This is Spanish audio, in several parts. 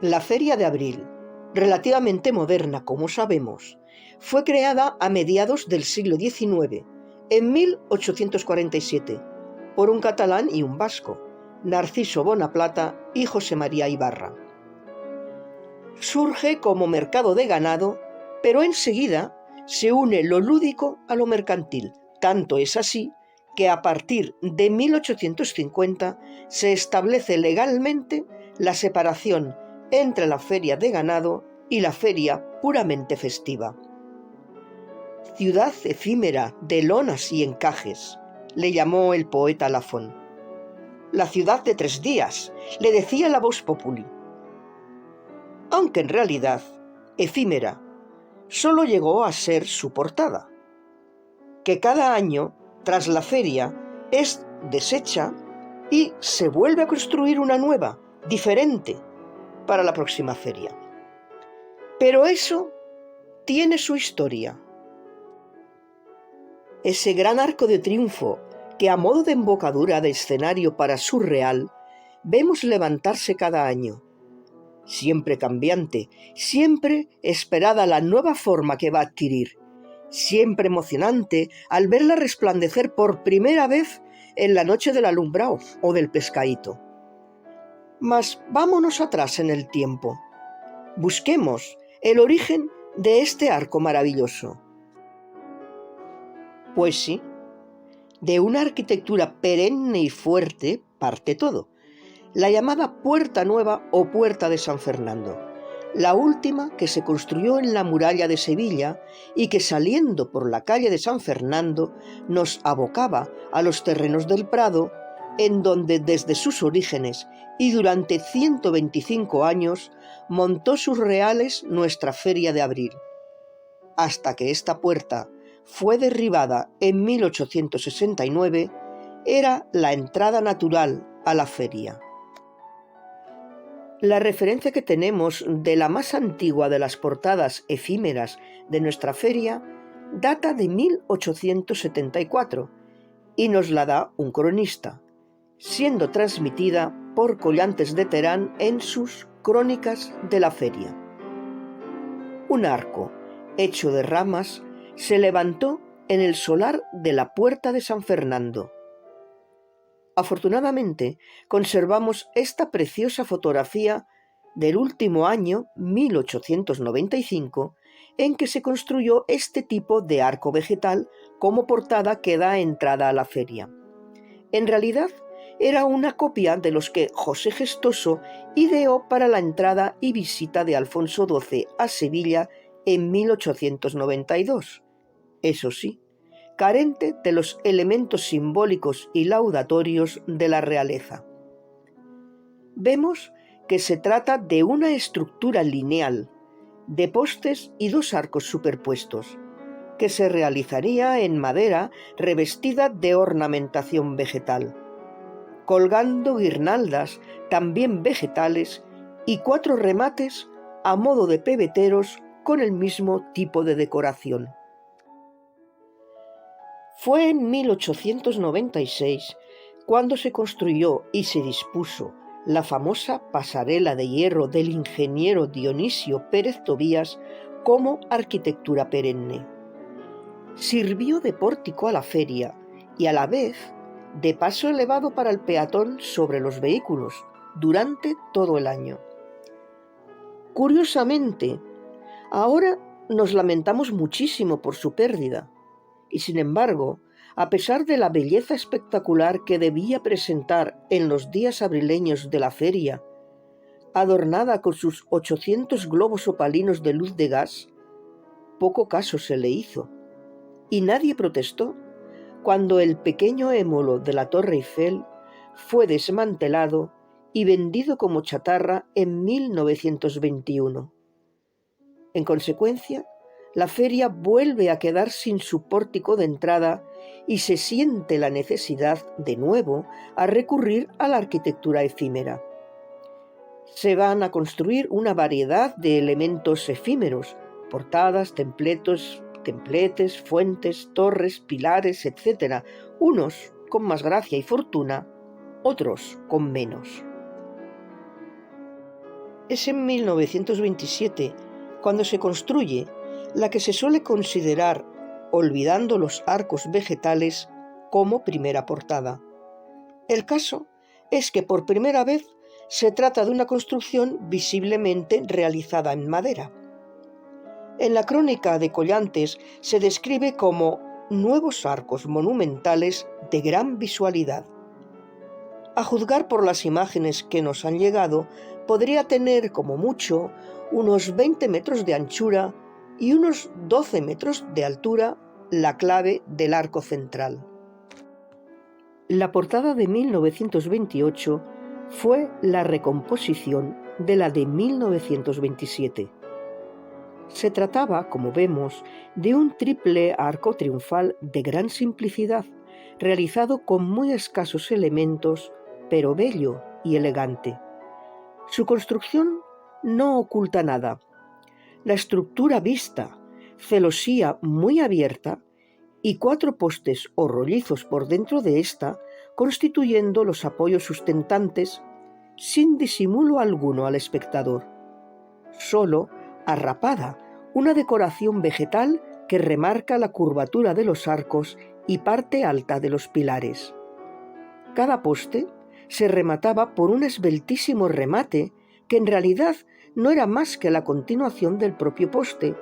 La Feria de Abril, relativamente moderna como sabemos, fue creada a mediados del siglo XIX, en 1847, por un catalán y un vasco, Narciso Bonaplata y José María Ibarra. Surge como mercado de ganado, pero enseguida se une lo lúdico a lo mercantil. Tanto es así que a partir de 1850 se establece legalmente la separación entre la feria de ganado y la feria puramente festiva. Ciudad efímera de lonas y encajes, le llamó el poeta Lafón. La ciudad de 3 días, le decía la Vox Populi. Aunque en realidad, efímera, solo llegó a ser su portada, que cada año, tras la feria, es deshecha y se vuelve a construir una nueva, diferente, para la próxima feria. Pero eso tiene su historia. Ese gran arco de triunfo que a modo de embocadura de escenario para Surreal vemos levantarse cada año, siempre cambiante, siempre esperada la nueva forma que va a adquirir, siempre emocionante al verla resplandecer por primera vez en la noche del alumbrao o del pescadito. Mas vámonos atrás en el tiempo. Busquemos el origen de este arco maravilloso. Pues sí, de una arquitectura perenne y fuerte parte todo, la llamada Puerta Nueva o Puerta de San Fernando, la última que se construyó en la muralla de Sevilla y que saliendo por la calle de San Fernando nos abocaba a los terrenos del Prado, en donde desde sus orígenes y durante 125 años montó sus reales nuestra Feria de Abril, hasta que esta puerta fue derribada en 1869, era la entrada natural a la feria. La referencia que tenemos de la más antigua de las portadas efímeras de nuestra feria data de 1874 y nos la da un cronista, siendo transmitida por Collantes de Terán en sus Crónicas de la Feria. Un arco, hecho de ramas, se levantó en el solar de la Puerta de San Fernando. Afortunadamente, conservamos esta preciosa fotografía del último año 1895, en que se construyó este tipo de arco vegetal como portada que da entrada a la feria. En realidad, era una copia de los que José Gestoso ideó para la entrada y visita de Alfonso XII a Sevilla en 1892. Eso sí, carente de los elementos simbólicos y laudatorios de la realeza. Vemos que se trata de una estructura lineal, de postes y 2 arcos superpuestos, que se realizaría en madera revestida de ornamentación vegetal, colgando guirnaldas también vegetales y 4 remates a modo de pebeteros con el mismo tipo de decoración. Fue en 1896 cuando se construyó y se dispuso la famosa pasarela de hierro del ingeniero Dionisio Pérez Tobías como arquitectura perenne. Sirvió de pórtico a la feria y a la vez de paso elevado para el peatón sobre los vehículos durante todo el año. Curiosamente, ahora nos lamentamos muchísimo por su pérdida, y sin embargo, a pesar de la belleza espectacular que debía presentar en los días abrileños de la feria, adornada con sus 800 globos opalinos de luz de gas, poco caso se le hizo, y nadie protestó cuando el pequeño émolo de la Torre Eiffel fue desmantelado y vendido como chatarra en 1921. En consecuencia, la feria vuelve a quedar sin su pórtico de entrada y se siente la necesidad, de nuevo, a recurrir a la arquitectura efímera. Se van a construir una variedad de elementos efímeros, portadas, templetes, fuentes, torres, pilares, etc., unos con más gracia y fortuna, otros con menos. es en 1927 cuando se construye la que se suele considerar, olvidando los arcos vegetales, como primera portada. El caso es que por primera vez se trata de una construcción visiblemente realizada en madera. En la crónica de Collantes se describe como nuevos arcos monumentales de gran visualidad. A juzgar por las imágenes que nos han llegado, podría tener como mucho unos 20 metros de anchura y unos 12 metros de altura la clave del arco central. La portada de 1928 fue la recomposición de la de 1927. Se trataba, como vemos, de un triple arco triunfal de gran simplicidad, realizado con muy escasos elementos, pero bello y elegante. Su construcción no oculta nada. La estructura vista, celosía muy abierta, y 4 postes o rollizos por dentro de ésta, constituyendo los apoyos sustentantes, sin disimulo alguno al espectador. Solo arrapada, una decoración vegetal que remarca la curvatura de los arcos y parte alta de los pilares. Cada poste se remataba por un esbeltísimo remate que en realidad no era más que la continuación del propio poste,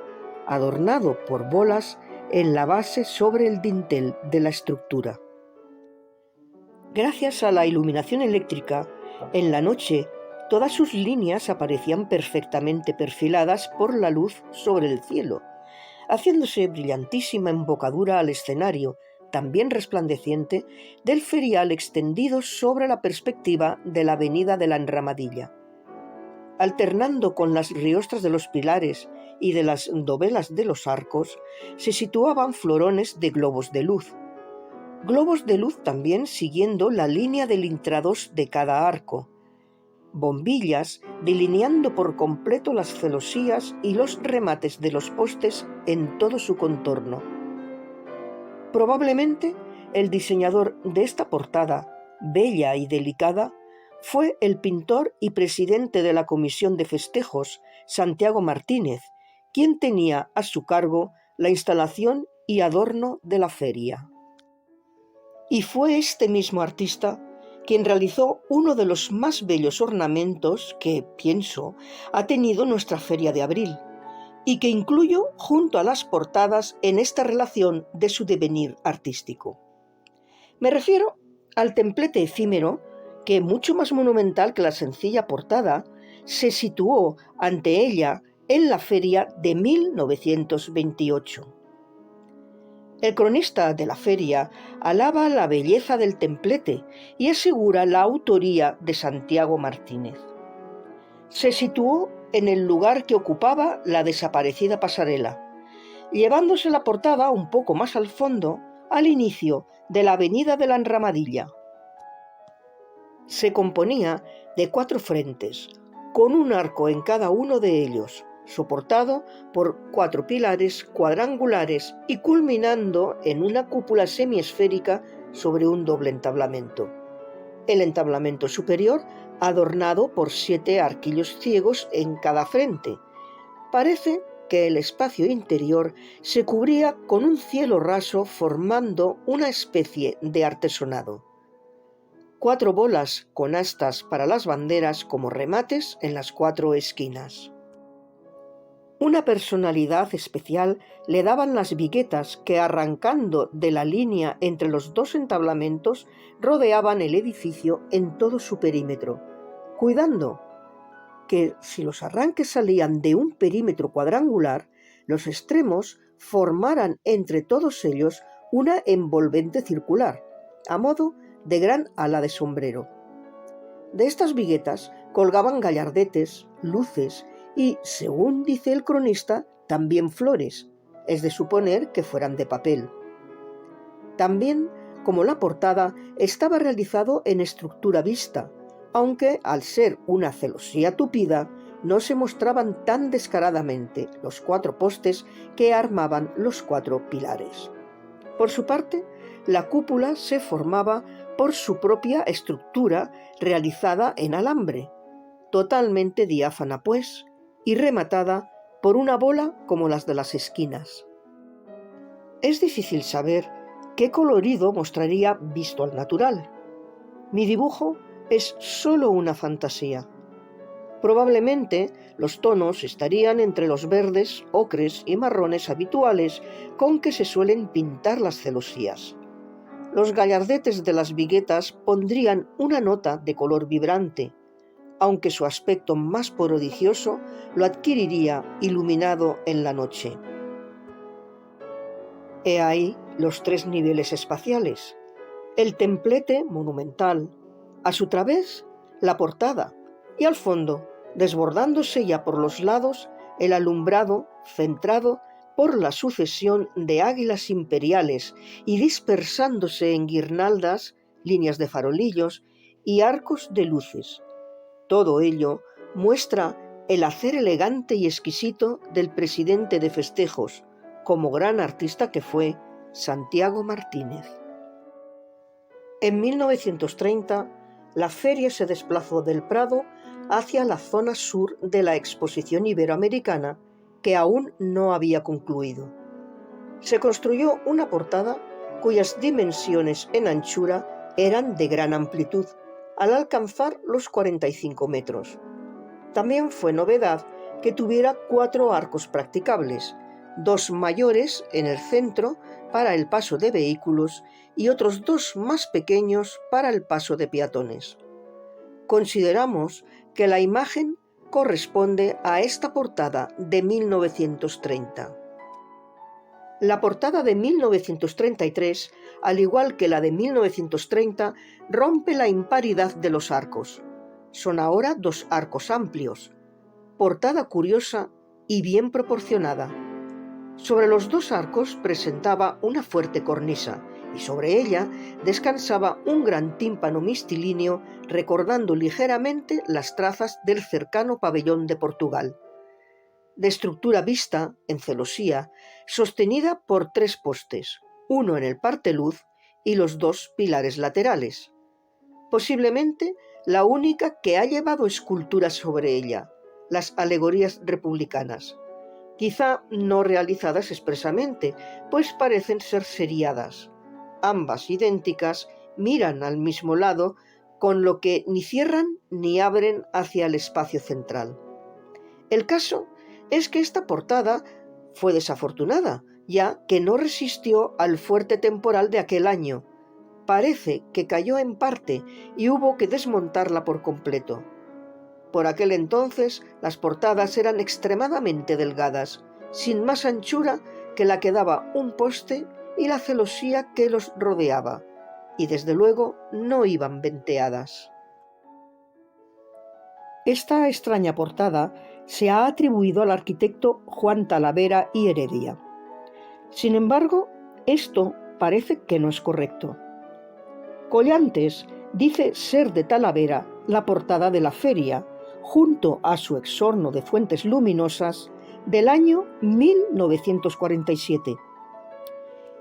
adornado por bolas en la base sobre el dintel de la estructura. Gracias a la iluminación eléctrica, en la noche todas sus líneas aparecían perfectamente perfiladas por la luz sobre el cielo, haciéndose brillantísima embocadura al escenario, también resplandeciente, del ferial extendido sobre la perspectiva de la avenida de la Enramadilla. Alternando con las riostras de los pilares y de las dovelas de los arcos, se situaban florones de globos de luz. Globos de luz también siguiendo la línea del intrados de cada arco. Bombillas delineando por completo las celosías y los remates de los postes en todo su contorno. Probablemente el diseñador de esta portada, bella y delicada, fue el pintor y presidente de la Comisión de Festejos, Santiago Martínez, quien tenía a su cargo la instalación y adorno de la feria. Y fue este mismo artista quien realizó uno de los más bellos ornamentos que, pienso, ha tenido nuestra Feria de Abril, y que incluyo junto a las portadas en esta relación de su devenir artístico. Me refiero al templete efímero que, mucho más monumental que la sencilla portada, se situó ante ella en la feria de 1928. El cronista de la feria alaba la belleza del templete y asegura la autoría de Santiago Martínez. Se situó en el lugar que ocupaba la desaparecida pasarela, llevándose la portada un poco más al fondo, al inicio de la avenida de la Enramadilla. Se componía de 4 frentes, con un arco en cada uno de ellos, soportado por 4 pilares cuadrangulares y culminando en una cúpula semiesférica sobre un doble entablamento. El entablamento superior adornado por 7 arquillos ciegos en cada frente. Parece que el espacio interior se cubría con un cielo raso formando una especie de artesonado. 4 bolas con astas para las banderas como remates en las 4 esquinas. Una personalidad especial le daban las viguetas que, arrancando de la línea entre los 2 entablamentos, rodeaban el edificio en todo su perímetro, cuidando que si los arranques salían de un perímetro cuadrangular, los extremos formaran entre todos ellos una envolvente circular, a modo de gran ala de sombrero. De estas viguetas colgaban gallardetes, luces y, según dice el cronista, también flores, es de suponer que fueran de papel. También, como la portada, estaba realizado en estructura vista, aunque al ser una celosía tupida, no se mostraban tan descaradamente los 4 postes que armaban los 4 pilares. Por su parte, la cúpula se formaba por su propia estructura realizada en alambre. totalmente diáfana pues, y rematada por una bola como las de las esquinas. Es difícil saber qué colorido mostraría visto al natural. Mi dibujo es solo una fantasía. Probablemente los tonos estarían entre los verdes, ocres y marrones habituales con que se suelen pintar las celosías. Los gallardetes de las viguetas pondrían una nota de color vibrante, aunque su aspecto más prodigioso lo adquiriría iluminado en la noche. He ahí los 3 niveles espaciales, el templete monumental, a su través la portada y al fondo, desbordándose ya por los lados, el alumbrado centrado por la sucesión de águilas imperiales y dispersándose en guirnaldas, líneas de farolillos y arcos de luces. Todo ello muestra el hacer elegante y exquisito del presidente de festejos, como gran artista que fue, Santiago Martínez. En 1930, la feria se desplazó del Prado hacia la zona sur de la Exposición Iberoamericana, que aún no había concluido. Se construyó una portada cuyas dimensiones en anchura eran de gran amplitud, al alcanzar los 45 metros. También fue novedad que tuviera 4 arcos practicables, 2 mayores en el centro para el paso de vehículos y otros 2 más pequeños para el paso de peatones. Consideramos que la imagen corresponde a esta portada de 1930. La portada de 1933, al igual que la de 1930, rompe la imparidad de los arcos. Son ahora 2 arcos amplios, portada curiosa y bien proporcionada. Sobre los 2 arcos presentaba una fuerte cornisa y sobre ella descansaba un gran tímpano mistilíneo recordando ligeramente las trazas del cercano pabellón de Portugal. De estructura vista, en celosía, sostenida por 3 postes, uno en el parteluz y los 2 pilares laterales. Posiblemente la única que ha llevado esculturas sobre ella, las alegorías republicanas, quizá no realizadas expresamente, pues parecen ser seriadas. Ambas idénticas miran al mismo lado, con lo que ni cierran ni abren hacia el espacio central. El caso es que esta portada fue desafortunada, ya que no resistió al fuerte temporal de aquel año. Parece que cayó en parte y hubo que desmontarla por completo. Por aquel entonces las portadas eran extremadamente delgadas, sin más anchura que la que daba un poste y la celosía que los rodeaba, y desde luego no iban venteadas. Esta extraña portada se ha atribuido al arquitecto Juan Talavera y Heredia. Sin embargo, esto parece que no es correcto. Collantes dice ser de Talavera la portada de la feria, junto a su exorno de fuentes luminosas del año 1947.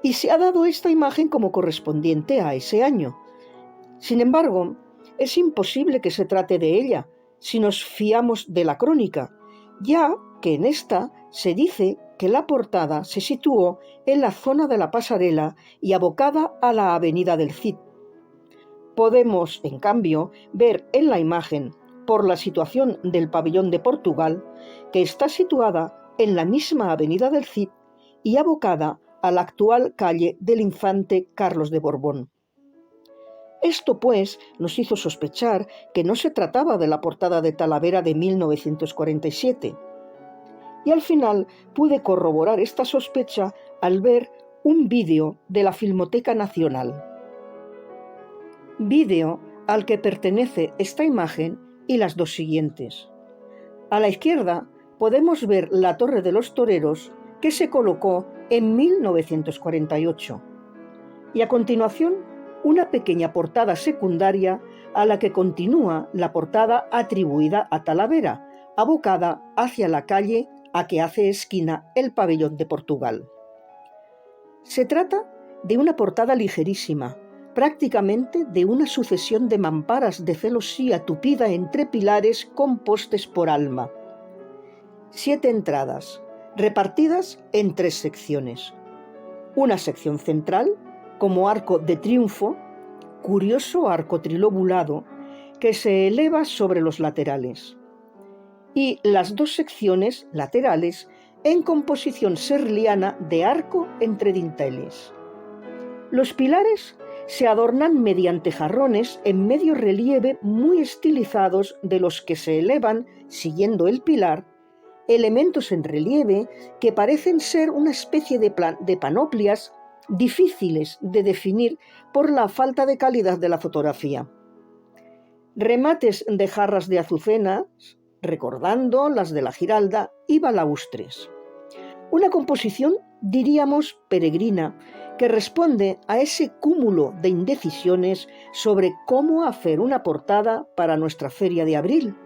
Y se ha dado esta imagen como correspondiente a ese año. Sin embargo, es imposible que se trate de ella si nos fiamos de la crónica, ya que en esta se dice que la portada se situó en la zona de la pasarela y abocada a la avenida del Cid. Podemos, en cambio, ver en la imagen, por la situación del pabellón de Portugal, que está situada en la misma avenida del Cid y abocada a la actual calle del infante Carlos de Borbón. Esto, pues, nos hizo sospechar que no se trataba de la portada de Talavera de 1947. Y al final pude corroborar esta sospecha al ver un vídeo de la Filmoteca Nacional. Vídeo al que pertenece esta imagen y las 2 siguientes. A la izquierda podemos ver la Torre de los Toreros, que se colocó en 1948. Y a continuación, una pequeña portada secundaria a la que continúa la portada atribuida a Talavera, abocada hacia la calle a que hace esquina el pabellón de Portugal. Se trata de una portada ligerísima, prácticamente de una sucesión de mamparas de celosía tupida entre pilares con postes por alma. 7 entradas, repartidas en 3 secciones. Una sección central, como arco de triunfo, curioso arco trilobulado, que se eleva sobre los laterales. Y las 2 secciones laterales en composición serliana de arco entre dinteles. Los pilares se adornan mediante jarrones en medio relieve muy estilizados, de los que se elevan, siguiendo el pilar, elementos en relieve que parecen ser una especie de panoplias difíciles de definir por la falta de calidad de la fotografía. Remates de jarras de azucenas, recordando las de la Giralda, y balaustres. Una composición, diríamos, peregrina, que responde a ese cúmulo de indecisiones sobre cómo hacer una portada para nuestra feria de abril,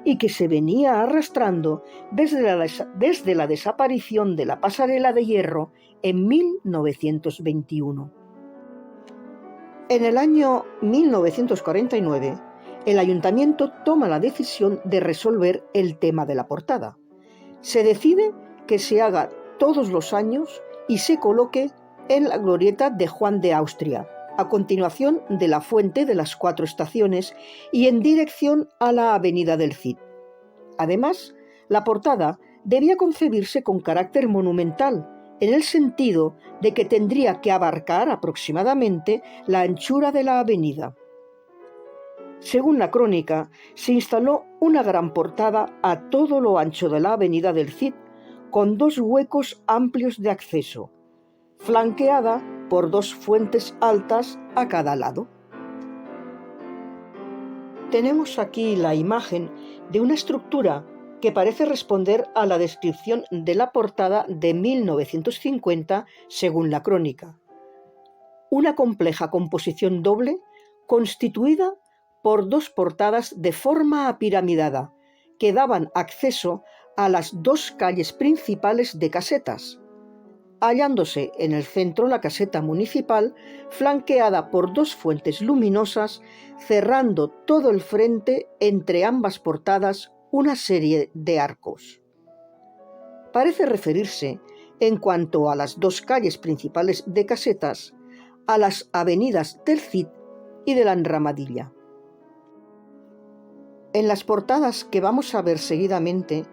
y que se venía arrastrando desde la desaparición de la pasarela de hierro en 1921. En el año 1949, el ayuntamiento toma la decisión de resolver el tema de la portada. Se decide que se haga todos los años y se coloque en la glorieta de Juan de Austria, a continuación de la Fuente de las 4 Estaciones y en dirección a la Avenida del Cid. Además, la portada debía concebirse con carácter monumental, en el sentido de que tendría que abarcar aproximadamente la anchura de la avenida. Según la crónica, se instaló una gran portada a todo lo ancho de la Avenida del Cid, con 2 huecos amplios de acceso, flanqueada por 2 fuentes altas a cada lado. Tenemos aquí la imagen de una estructura que parece responder a la descripción de la portada de 1950, según la crónica. Una compleja composición doble constituida por 2 portadas de forma apiramidada que daban acceso a las 2 calles principales de casetas, hallándose en el centro la caseta municipal, flanqueada por 2 fuentes luminosas, cerrando todo el frente entre ambas portadas una serie de arcos. Parece referirse, en cuanto a las 2 calles principales de casetas, a las avenidas del Cid y de la Enramadilla. En las portadas que vamos a ver seguidamente,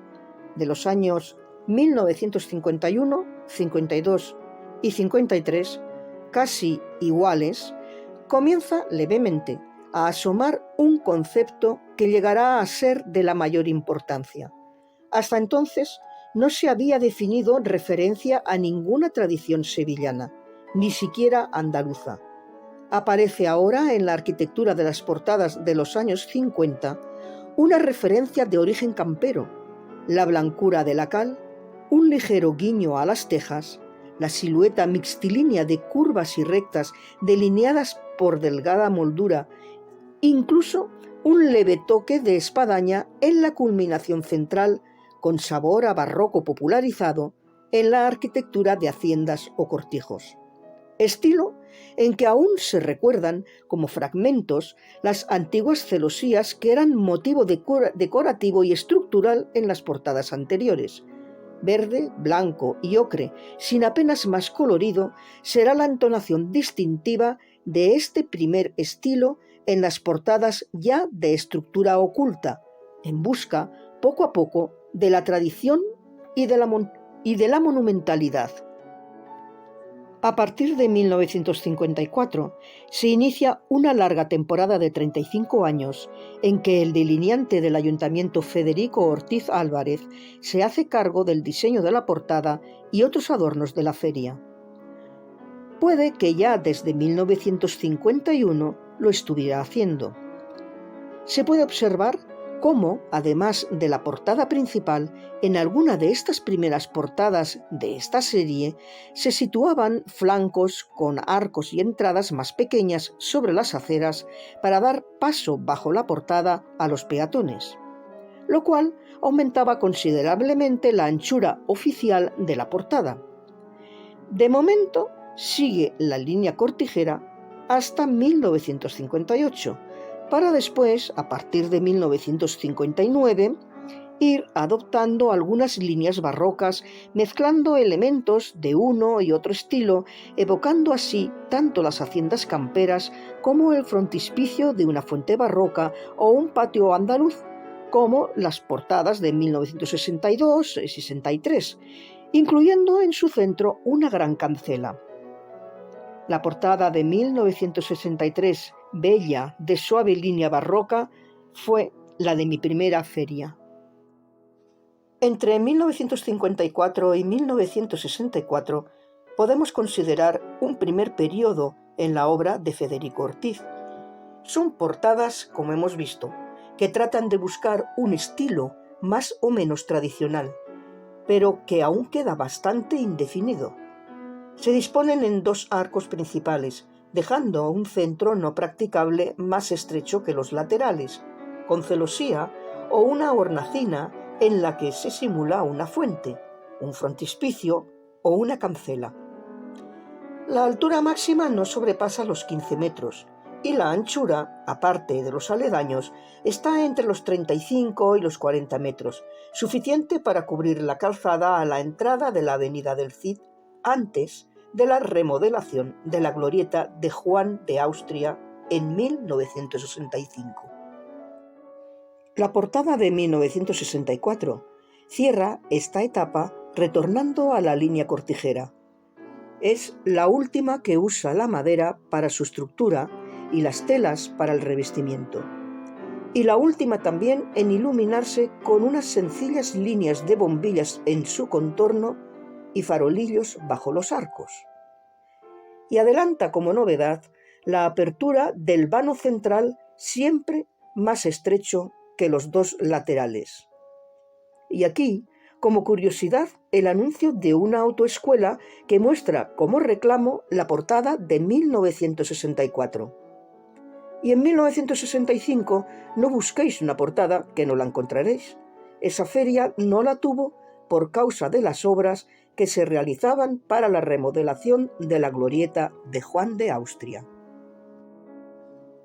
de los años 1951, 52 y 53, casi iguales, comienza levemente a asomar un concepto que llegará a ser de la mayor importancia. Hasta entonces no se había definido referencia a ninguna tradición sevillana, ni siquiera andaluza. Aparece ahora en la arquitectura de las portadas de los años 50 una referencia de origen campero, la blancura de la cal, un ligero guiño a las tejas, la silueta mixtilínea de curvas y rectas delineadas por delgada moldura, incluso un leve toque de espadaña en la culminación central, con sabor a barroco popularizado en la arquitectura de haciendas o cortijos. Estilo en que aún se recuerdan como fragmentos las antiguas celosías que eran motivo decorativo y estructural en las portadas anteriores. Verde, blanco y ocre, sin apenas más colorido, será la entonación distintiva de este primer estilo en las portadas ya de estructura oculta, en busca, poco a poco, de la tradición y de la monumentalidad. A partir de 1954 se inicia una larga temporada de 35 años en que el delineante del Ayuntamiento Federico Ortiz Álvarez se hace cargo del diseño de la portada y otros adornos de la feria. Puede que ya desde 1951 lo estuviera haciendo. Se puede observar cómo, además de la portada principal, en alguna de estas primeras portadas de esta serie se situaban flancos con arcos y entradas más pequeñas sobre las aceras para dar paso bajo la portada a los peatones, lo cual aumentaba considerablemente la anchura oficial de la portada. De momento sigue la línea cortijera, hasta 1958, para después, a partir de 1959, ir adoptando algunas líneas barrocas, mezclando elementos de uno y otro estilo, evocando así tanto las haciendas camperas como el frontispicio de una fuente barroca o un patio andaluz, como las portadas de 1962 y 63, incluyendo en su centro una gran cancela. La portada de 1963, bella, de suave línea barroca, fue la de mi primera feria. Entre 1954 y 1964 podemos considerar un primer periodo en la obra de Federico Ortiz. Son portadas, como hemos visto, que tratan de buscar un estilo más o menos tradicional, pero que aún queda bastante indefinido. Se disponen en dos arcos principales, dejando un centro no practicable más estrecho que los laterales, con celosía o una hornacina en la que se simula una fuente, un frontispicio o una cancela. La altura máxima no sobrepasa los 15 metros y la anchura, aparte de los aledaños, está entre los 35 y los 40 metros, suficiente para cubrir la calzada a la entrada de la Avenida del Cid antes de la remodelación de la glorieta de Juan de Austria en 1965. La portada de 1964 cierra esta etapa retornando a la línea cortijera. Es la última que usa la madera para su estructura y las telas para el revestimiento. Y la última también en iluminarse con unas sencillas líneas de bombillas en su contorno y farolillos bajo los arcos. Y adelanta como novedad la apertura del vano central, siempre más estrecho que los dos laterales. Y aquí, como curiosidad, el anuncio de una autoescuela que muestra como reclamo la portada de 1964. Y en 1965 no busquéis una portada, que no la encontraréis. Esa feria no la tuvo por causa de las obras que se realizaban para la remodelación de la glorieta de Juan de Austria.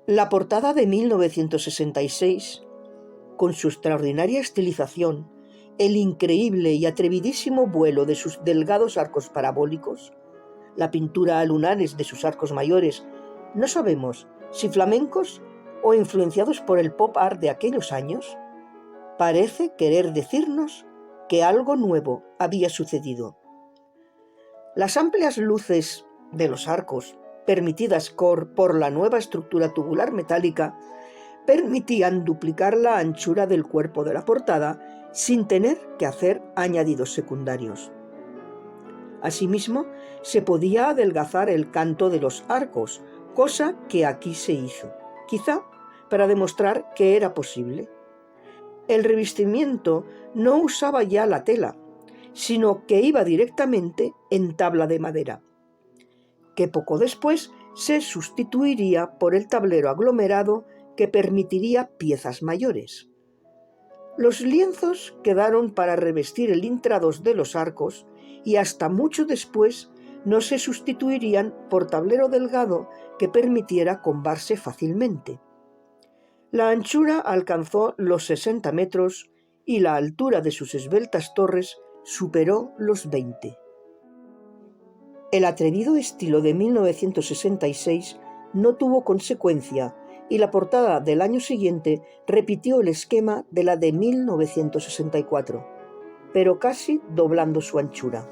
La portada de 1966, con su extraordinaria estilización, el increíble y atrevidísimo vuelo de sus delgados arcos parabólicos, la pintura a lunares de sus arcos mayores, no sabemos si flamencos o influenciados por el pop art de aquellos años, parece querer decirnos que algo nuevo había sucedido. Las amplias luces de los arcos, permitidas por la nueva estructura tubular metálica, permitían duplicar la anchura del cuerpo de la portada sin tener que hacer añadidos secundarios. Asimismo, se podía adelgazar el canto de los arcos, cosa que aquí se hizo, quizá para demostrar que era posible. El revestimiento no usaba ya la tela, sino que iba directamente en tabla de madera, que poco después se sustituiría por el tablero aglomerado que permitiría piezas mayores. Los lienzos quedaron para revestir el intrados de los arcos y hasta mucho después no se sustituirían por tablero delgado que permitiera combarse fácilmente. La anchura alcanzó los 60 metros y la altura de sus esbeltas torres superó los 20. El atrevido estilo de 1966 no tuvo consecuencia y la portada del año siguiente repitió el esquema de la de 1964, pero casi doblando su anchura.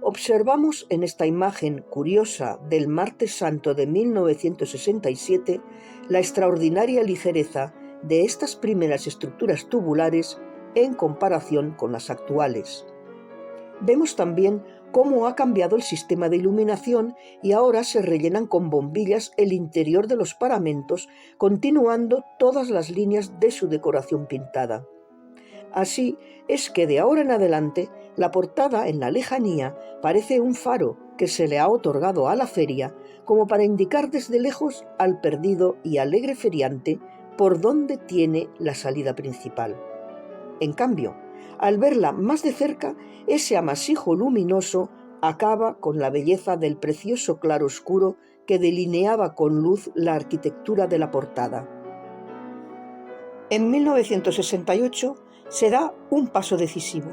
Observamos en esta imagen curiosa del Martes Santo de 1967 la extraordinaria ligereza de estas primeras estructuras tubulares en comparación con las actuales. Vemos también cómo ha cambiado el sistema de iluminación y ahora se rellenan con bombillas el interior de los paramentos, continuando todas las líneas de su decoración pintada. Así es que de ahora en adelante la portada en la lejanía parece un faro que se le ha otorgado a la feria como para indicar desde lejos al perdido y alegre feriante por dónde tiene la salida principal. En cambio, al verla más de cerca, ese amasijo luminoso acaba con la belleza del precioso claroscuro que delineaba con luz la arquitectura de la portada. En 1968 se da un paso decisivo.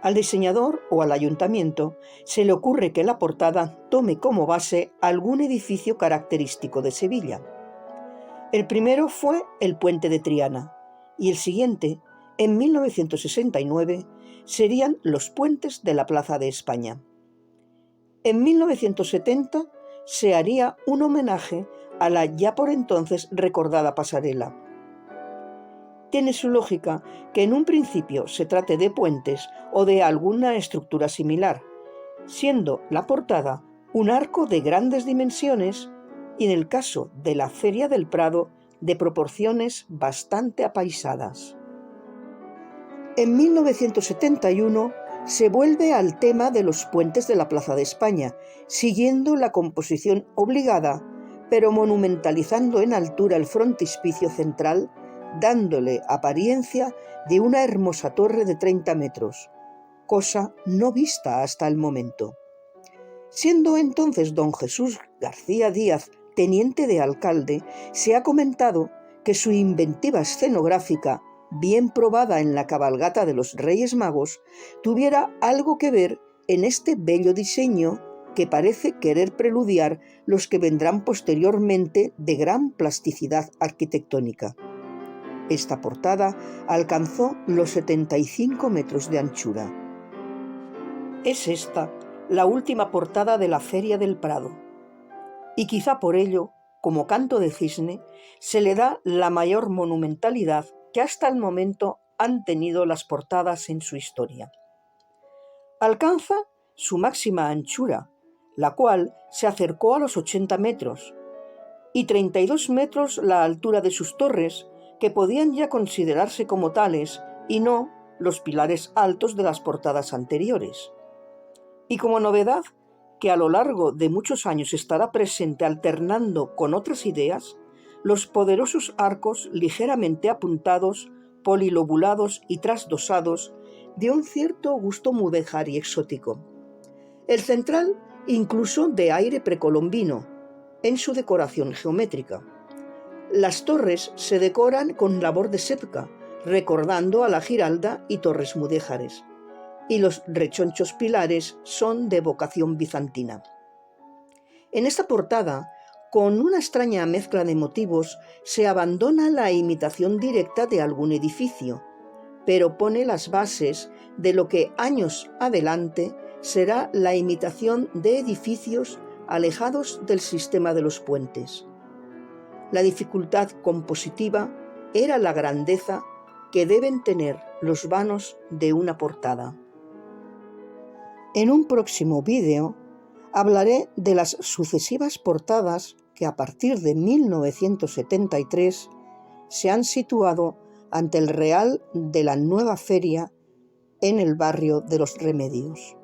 Al diseñador o al ayuntamiento se le ocurre que la portada tome como base algún edificio característico de Sevilla. El primero fue el Puente de Triana y el siguiente, en 1969, serían los puentes de la Plaza de España. En 1970 se haría un homenaje a la ya por entonces recordada pasarela. Tiene su lógica que en un principio se trate de puentes o de alguna estructura similar, siendo la portada un arco de grandes dimensiones y en el caso de la Feria del Prado de proporciones bastante apaisadas. En 1971 se vuelve al tema de los puentes de la Plaza de España, siguiendo la composición obligada, pero monumentalizando en altura el frontispicio central, dándole apariencia de una hermosa torre de 30 metros, cosa no vista hasta el momento. Siendo entonces don Jesús García Díaz teniente de alcalde, se ha comentado que su inventiva escenográfica, bien probada en la cabalgata de los Reyes Magos, tuviera algo que ver en este bello diseño que parece querer preludiar los que vendrán posteriormente de gran plasticidad arquitectónica. Esta portada alcanzó los 75 metros de anchura. Es esta la última portada de la Feria del Prado, y quizá por ello, como canto de cisne, se le da la mayor monumentalidad que hasta el momento han tenido las portadas en su historia. Alcanza su máxima anchura, la cual se acercó a los 80 metros, y 32 metros la altura de sus torres, que podían ya considerarse como tales y no los pilares altos de las portadas anteriores. Y como novedad, que a lo largo de muchos años estará presente alternando con otras ideas, los poderosos arcos ligeramente apuntados, polilobulados y trasdosados, de un cierto gusto mudéjar y exótico. El central incluso de aire precolombino, en su decoración geométrica. Las torres se decoran con labor de sepca, recordando a la Giralda y torres mudéjares, y los rechonchos pilares son de vocación bizantina. En esta portada, con una extraña mezcla de motivos, se abandona la imitación directa de algún edificio, pero pone las bases de lo que años adelante será la imitación de edificios alejados del sistema de los puentes. La dificultad compositiva era la grandeza que deben tener los vanos de una portada. En un próximo vídeo hablaré de las sucesivas portadas que a partir de 1973 se han situado ante el Real de la Nueva Feria en el barrio de Los Remedios.